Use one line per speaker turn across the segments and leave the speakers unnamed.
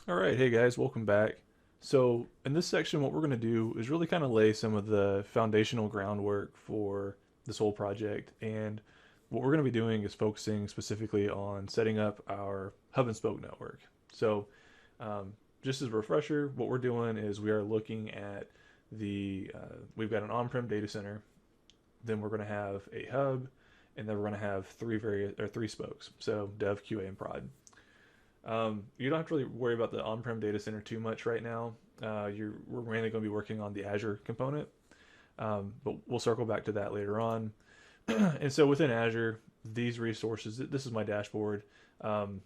All right, hey guys, welcome back. So, in this section, what we're going to do is really kind of lay some of the foundational groundwork for this whole project. And what we're going to be doing is focusing specifically on setting up our hub and spoke network. So, um, just as a refresher, what we're doing is we are looking at we've got an on-prem data center, then we're going to have a hub, and then we're going to have three spokes. So, dev, QA, and prod. You don't have to really worry about the on-prem data center too much right now. We're mainly going to be working on the Azure component, but we'll circle back to that later on. And so within Azure, these resources, this is my dashboard. Um,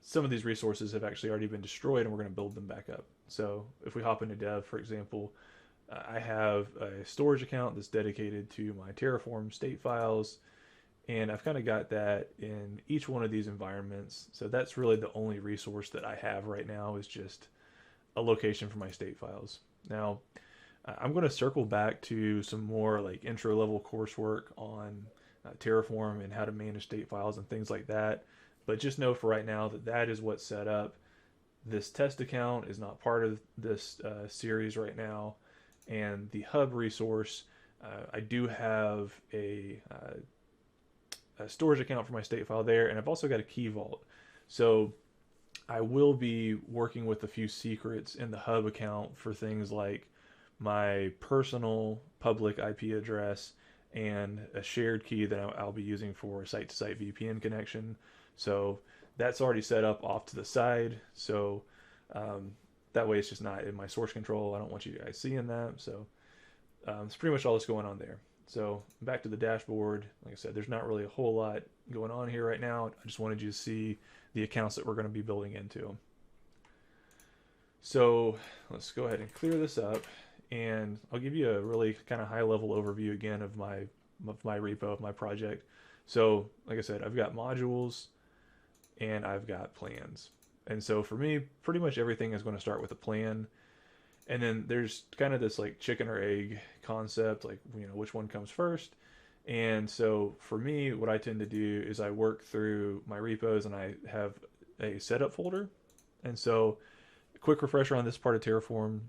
some of these resources have actually already been destroyed, and we're going to build them back up. So if we hop into Dev, for example, I have a storage account that's dedicated to my Terraform state files, and I've kind of got that in each one of these environments. So that's really the only resource that I have right now is just a location for my state files. Now, I'm going to circle back to some more like intro level coursework on Terraform and how to manage state files and things like that. But just know for right now that that is what's set up. This test account is not part of this series right now. And the hub resource, I do have a storage account for my state file there, and I've also got a key vault. So I will be working with a few secrets in the hub account for things like my personal public IP address and a shared key that I'll be using for a site-to-site VPN connection. So that's already set up off to the side. So um, that way it's just not in my source control. I don't want you guys seeing that. So it's pretty much all that's going on there. So back to the dashboard. Like I said, there's not really a whole lot going on here right now. I just wanted you to see the accounts that we're going to be building into. So let's go ahead and clear this up, and I'll give you a really kind of high level overview again of my repo of my project. So like I said, I've got modules and I've got plans. And so for me, pretty much everything is going to start with a plan. And then there's kind of this like chicken or egg concept, like, which one comes first. And so for me, what I tend to do is I work through my repos and I have a setup folder. And so a quick refresher on this part of Terraform.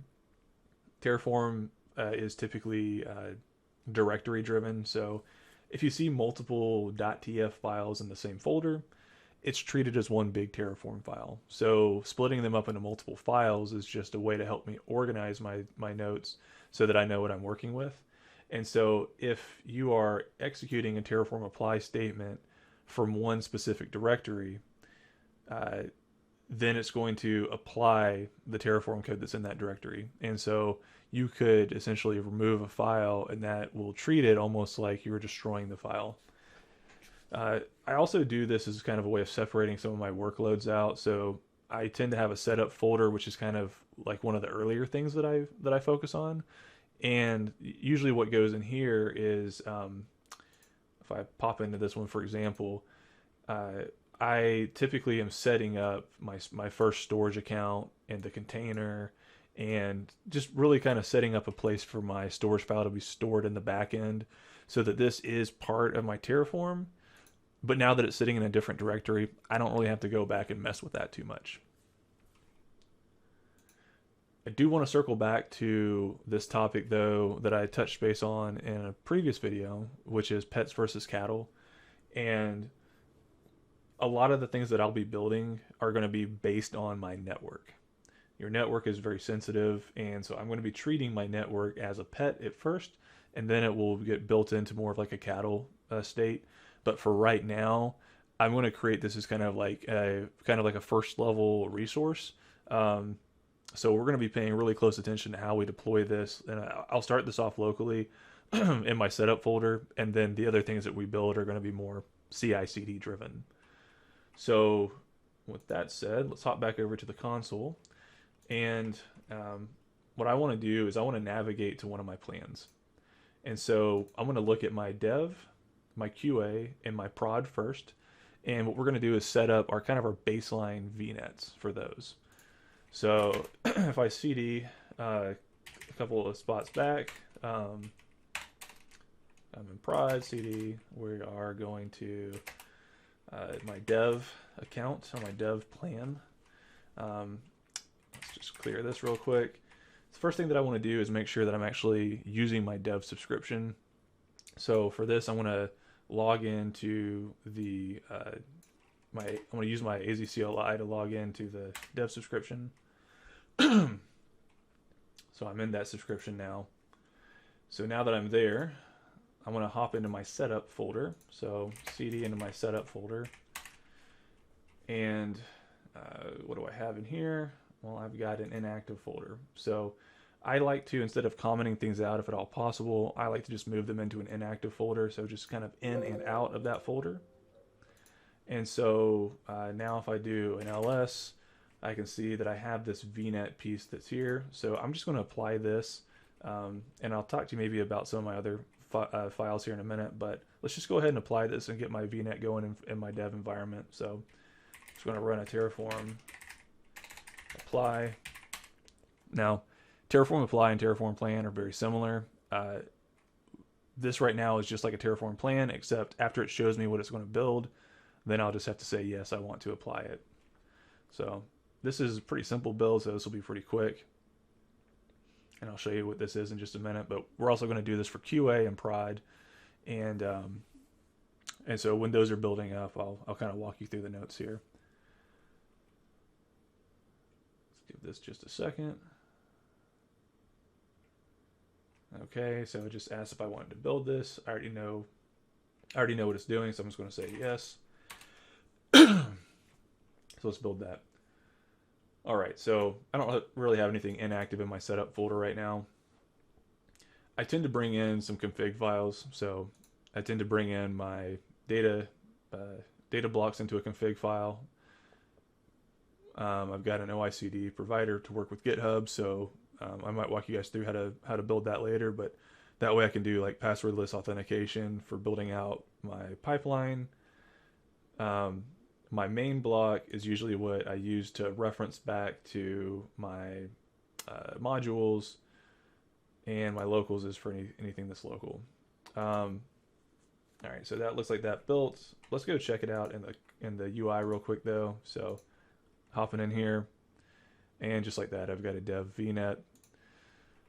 Terraform is typically directory driven. So if you see multiple .tf files in the same folder, it's treated as one big Terraform file. So splitting them up into multiple files is just a way to help me organize my notes so that I know what I'm working with. And so if you are executing a Terraform apply statement from one specific directory, uh, then it's going to apply the Terraform code that's in that directory. And so you could essentially remove a file and that will treat it almost like you were destroying the file. I also do this as kind of a way of separating some of my workloads out. So I tend to have a setup folder, which is kind of like one of the earlier things that I focus on. And usually, what goes in here is if I pop into this one, for example, uh, I typically am setting up my first storage account and the container, and just really kind of setting up a place for my storage file to be stored in the back end, so that this is part of my Terraform, but now that it's sitting in a different directory, I don't really have to go back and mess with that too much. I do want to circle back to this topic, though, that I touched base on in a previous video, which is pets versus cattle. And a lot of the things that I'll be building are going to be based on my network. Your network is very sensitive, and so I'm going to be treating my network as a pet at first, and then it will get built into more of like a cattle state. But for right now, I'm going to create this as kind of like a first level resource. Um, so we're going to be paying really close attention to how we deploy this, and I'll start this off locally in my setup folder, and then the other things that we build are going to be more CI/CD driven. So with that said, let's hop back over to the console, and what I want to do is I want to navigate to one of my plans. And so I'm going to look at my dev, my QA, and my prod first. And what we're going to do is set up our baseline VNets for those. So if I CD a couple of spots back, I'm in prod CD. We are going to my dev account, or my dev plan. just clear this real quick. The first thing that I want to do is make sure that I'm actually using my dev subscription. So for this, I'm going to log into the I'm going to use my AZCLI to log into the dev subscription. So I'm in that subscription now. So now that I'm there, I'm going to hop into my setup folder. So cd into my setup folder. And what do I have in here? Well, I've got an inactive folder. So I like to, instead of commenting things out if at all possible, I like to just move them into an inactive folder. So just kind of in and out of that folder. And so now if I do an ls, I can see that I have this VNet piece that's here. So I'm just going to apply this, and I'll talk to you maybe about some of my other files here in a minute, but let's just go ahead and apply this and get my VNet going in my dev environment. So I'm just going to run a Terraform apply. Now, Terraform apply and Terraform plan are very similar. This right now is just like a Terraform plan, except after it shows me what it's going to build, then I'll just have to say, yes, I want to apply it. So this is a pretty simple build, so this will be pretty quick. And I'll show you what this is in just a minute, but we're also going to do this for QA and prod. And so when those are building up, I'll kind of walk you through the notes here. Let's give this just a second. Okay, so it just asked if I wanted to build this. I already know what it's doing, so I'm just going to say yes. So let's build that. All right, so I don't really have anything inactive in my setup folder right now. I tend to bring in some config files, so I tend to bring in my data blocks into a config file. I've got an OICD provider to work with GitHub, so I might walk you guys through how to build that later, but that way I can do like passwordless authentication for building out my pipeline. My main block is usually what I use to reference back to my modules, and my locals is for anything that's local. All right, so that looks like that built. Let's go check it out in the UI real quick though. So hopping in here, and just like that, I've got a dev VNet.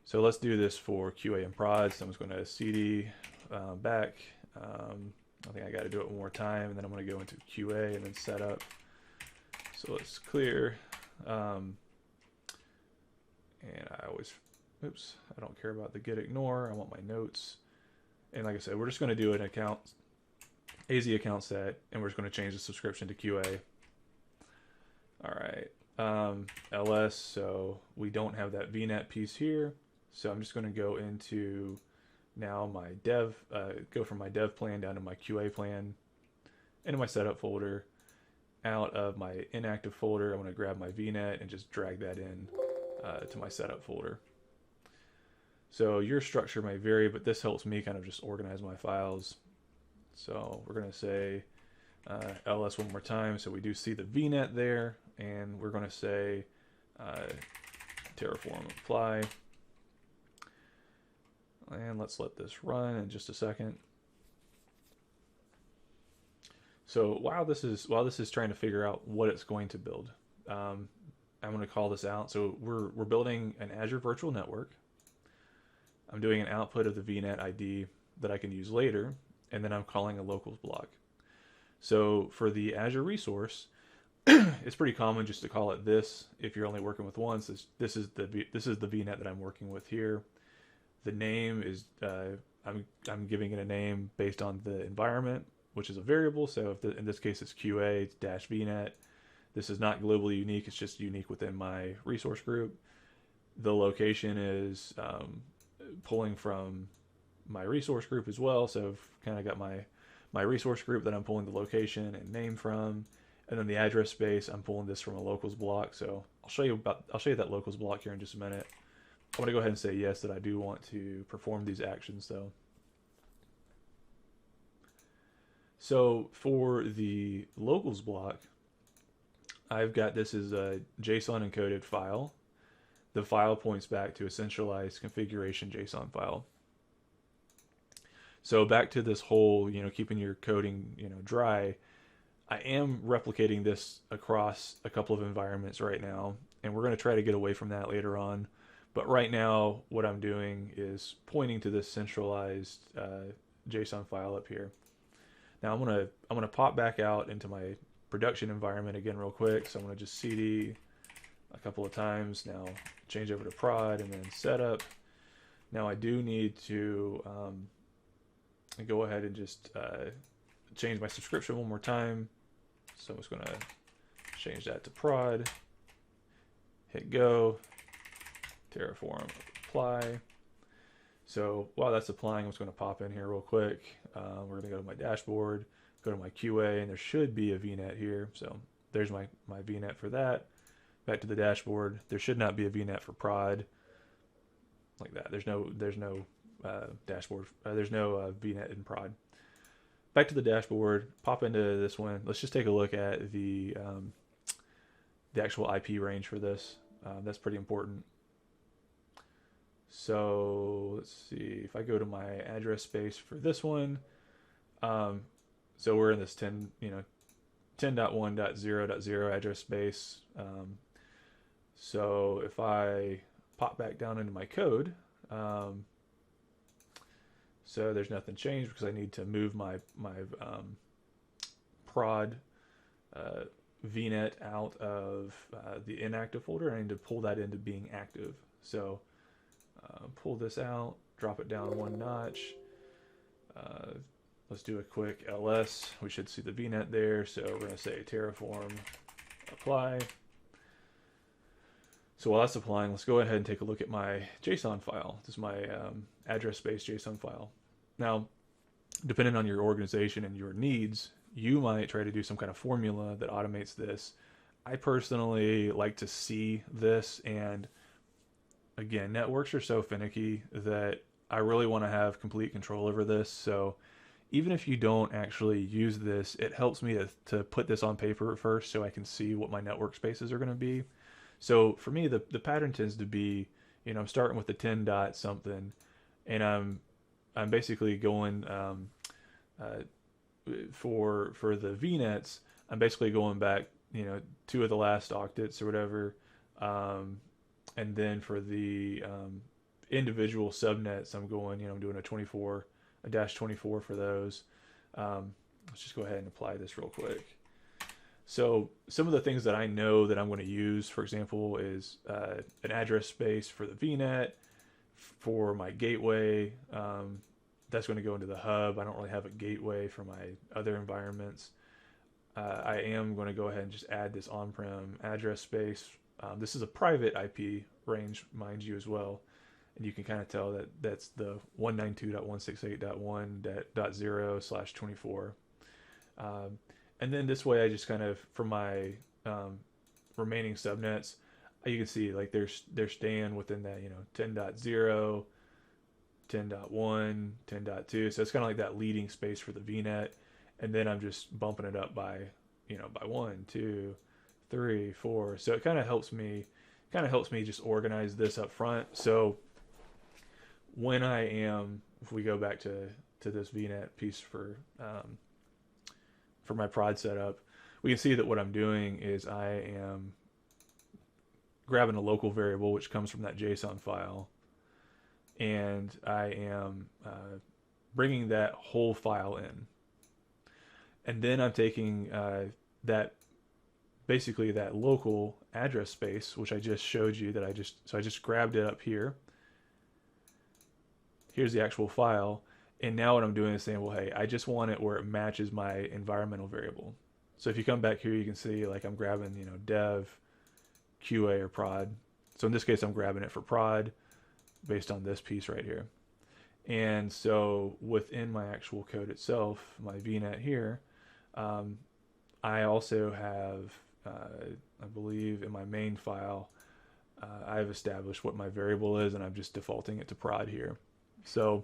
So let's do this for QA and prod. So I'm just going to cd back. I think I got to do it one more time, and then I'm going to go into QA and then setup. So let's clear. And I always, oops, I don't care about the git ignore. I want my notes. And like I said, we're just going to do an account, AZ account set, and we're just going to change the subscription to QA. All right, ls, so we don't have that VNet piece here. So I'm just going to go into now my dev, go from my dev plan down to my QA plan, into my setup folder. Out of my inactive folder, I'm going to grab my VNet and just drag that in to my setup folder. So your structure may vary, but this helps me kind of just organize my files. So we're going to say ls one more time, so we do see the VNet there, and we're going to say Terraform apply. And let's let this run in just a second. So while this is trying to figure out what it's going to build, I'm going to call this out. So we're building an Azure Virtual Network. I'm doing an output of the VNet ID that I can use later, and then I'm calling a locals block. So for the Azure resource, it's pretty common just to call it this if you're only working with one. So this is the VNet that I'm working with here. The name is I'm giving it a name based on the environment, which is a variable. So if in this case it's QA, it's -VNet. This is not globally unique. It's just unique within my resource group. The location is pulling from my resource group as well. So I've kind of got my resource group that I'm pulling the location and name from, and then the address space, I'm pulling this from a locals block. So I'll show you that locals block here in just a minute. I want to go ahead and say yes that I do want to perform these actions though. So for the locals block, I've got this as a JSON encoded file. The file points back to a centralized configuration JSON file. So back to this whole, keeping your coding, dry. I am replicating this across a couple of environments right now, and we're going to try to get away from that later on. But right now, what I'm doing is pointing to this centralized JSON file up here. Now I'm gonna pop back out into my production environment again real quick. So I'm gonna just cd a couple of times. Now change over to prod and then setup. Now I do need to go ahead and just change my subscription one more time. So I'm just gonna change that to prod. Hit go. Terraform apply. So while that's applying, I'm just going to pop in here real quick. We're going to go to my dashboard, go to my QA, and there should be a VNet here. So there's my VNet for that. Back to the dashboard. There should not be a VNet for prod like that. There's no dashboard. There's no VNet in prod. Back to the dashboard. Pop into this one. Let's just take a look at the actual IP range for this. That's pretty important. So let's see if I go to my address space for this one. So we're in this 10.1.0.0 address space. So if I pop back down into my code, so there's nothing changed because I need to move my prod VNet out of the inactive folder. I need to pull that into being active. So pull this out, drop it down one notch. Let's do a quick ls. We should see the VNet there. So we're going to say Terraform apply. So while that's applying, let's go ahead and take a look at my JSON file. This is my address space JSON file. Now, depending on your organization and your needs, you might try to do some kind of formula that automates this. I personally like to see this, and again, networks are so finicky that I really want to have complete control over this. So even if you don't actually use this, it helps me to put this on paper first so I can see what my network spaces are going to be. So for me, the pattern tends to be, I'm starting with the 10 dot something, and I'm basically going for the VNets. I'm basically going back, 2 of the last octets or whatever. And then for the individual subnets, I'm going, I'm doing a -24 for those. Let's just go ahead and apply this real quick. So some of the things that I know that I'm going to use, for example, is an address space for the VNet, for my gateway. That's going to go into the hub. I don't really have a gateway for my other environments. I am going to go ahead and just add this on-prem address space. This is a private IP range, mind you, as well. And you can kind of tell that that's the 192.168.1.0/24. And then this way I just kind of, for my remaining subnets, you can see like they're staying within that, 10.0, 10.1, 10.2. So it's kind of like that leading space for the VNet. And then I'm just bumping it up by, by 1, 2, 3, 4. So it kind of helps me just organize this up front. So when if we go back to this VNet piece for my prod setup, we can see that what I'm doing is I am grabbing a local variable which comes from that JSON file, and I am bringing that whole file in, and then I'm taking basically that local address space, which I just showed you that I just grabbed it up here. Here's the actual file. And now what I'm doing is saying, well, hey, I just want it where it matches my environmental variable. So if you come back here, you can see like I'm grabbing, dev, QA, or prod. So in this case, I'm grabbing it for prod based on this piece right here. And so within my actual code itself, my VNet here, I also have, I believe in my main file, I've established what my variable is, and I'm just defaulting it to prod here. So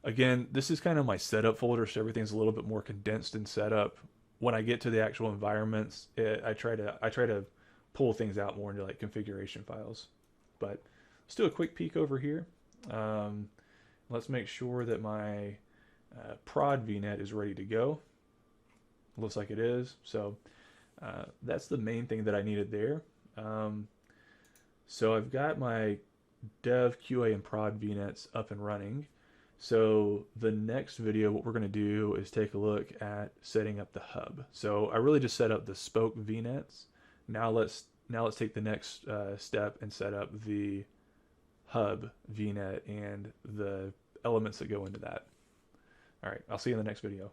again, this is kind of my setup folder, so everything's a little bit more condensed and set up. When I get to the actual environments, I try to pull things out more into like configuration files. But let's do a quick peek over here. Let's make sure that my prod VNet is ready to go. looks like it is. So that's the main thing that I needed there. So I've got my dev, QA, and prod VNets up and running. So the next video, what we're going to do is take a look at setting up the hub. So I really just set up the spoke VNets. Now let's take the next step and set up the hub VNet and the elements that go into that. All right, I'll see you in the next video.